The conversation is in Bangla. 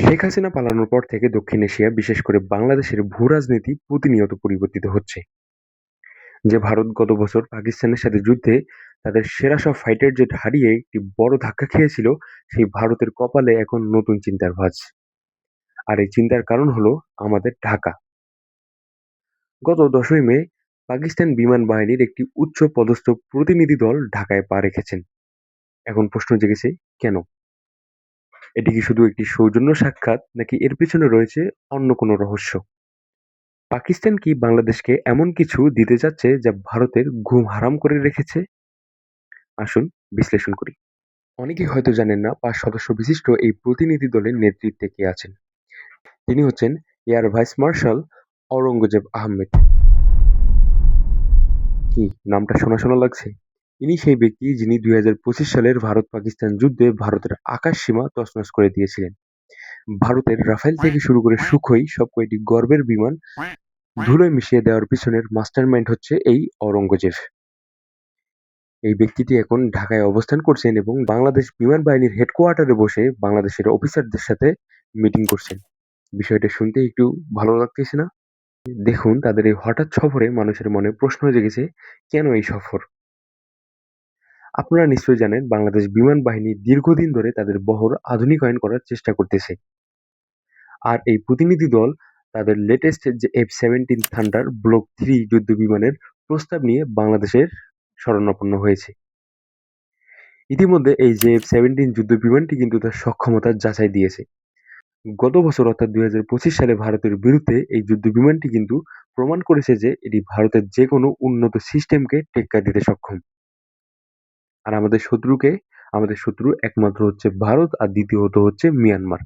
শেখ হাসিনা পালানোর পর থেকে দক্ষিণ এশিয়া, বিশেষ করে বাংলাদেশের ভূ-রাজনীতি প্রতিনিয়ত পরিবর্তিত হচ্ছে। যে ভারত গত বছর পাকিস্তানের সাথে যুদ্ধে তাদের সেরা সব ফাইটার জেট হারিয়ে একটি বড় ধাক্কা খেয়েছিল, সেই ভারতের কপালে এখন নতুন চিন্তার ভাঁজ। আর এই চিন্তার কারণ হলো আমাদের ঢাকা। গত ১০ই মে পাকিস্তান বিমান বাহিনীর একটি উচ্চ পদস্থ প্রতিনিধি দল ঢাকায় পা রেখেছেন। এখন প্রশ্ন জেগেছে, কেন? এটি কি শুধু একটি সৌজন্য সাক্ষাৎ, নাকি এর পেছনে রয়েছে অন্য কোনো রহস্য? পাকিস্তান কি বাংলাদেশকে এমন কিছু দিতে যাচ্ছে যা ভারতের ঘুম হারাম করে রেখেছে? আসুন বিশ্লেষণ করি। অনেকেই হয়তো জানেন না ৫ সদস্য বিশিষ্ট এই প্রতিনিধি দলের নেতৃত্বে কে আছেন। তিনি হচ্ছেন air vice marshal Aurangzeb Ahmed. কি নামটা শোনা শোনা লাগছে? ইনি সেই ব্যক্তি যিনি ২০২৫ সালের ভারত-পাকিস্তান যুদ্ধে ভারতের আকাশ সীমা তছনছ করে দিয়েছিলেন। ভারতের রাফায়েল থেকে শুরু করে সুখোই সবকয়টি গর্বের বিমান ধুলোয় মিশিয়ে দেওয়ার পিছনের মাস্টারমাইন্ড হচ্ছে এই অরঙ্গজেব। এই ব্যক্তিটি এখন ঢাকায় অবস্থান করছেন এবং বাংলাদেশ বিমান বাহিনীর হেডকোয়ার্টারে বসে বাংলাদেশের অফিসারদের সাথে মিটিং করছেন। বিষয়টা শুনতে একটু ভালো লাগতেছে না? দেখুন, তাদের এই হঠাৎ সফরে মানুষের মনে প্রশ্ন জেগেছে, কেন এই সফর? আপনারা নিশ্চয়ই জানেন, বাংলাদেশ বিমান বাহিনী দীর্ঘদিন ধরে তাদের বহর আধুনিকায়ন করার চেষ্টা করতেছে। আর এই প্রতিনিধি দল তাদের লেটেস্ট যে F-17 থান্ডার ব্লক 3 যুদ্ধ বিমানের প্রস্তাব নিয়ে বাংলাদেশের শরণাপন্ন হয়েছে। ইতিমধ্যে এই যে F-17 যুদ্ধ বিমানটি কিন্তু তার সক্ষমতার যাচাই দিয়েছে। গত বছর অর্থাৎ ২০২৫ সালে ভারতের বিরুদ্ধে এই যুদ্ধ বিমানটি কিন্তু প্রমাণ করেছে যে এটি ভারতের যেকোনো উন্নত সিস্টেমকে টেক্কা দিতে সক্ষম। আর আমাদের শত্রু একমাত্র হচ্ছে ভারত, আর দ্বিতীয়ত হচ্ছে মিয়ানমার।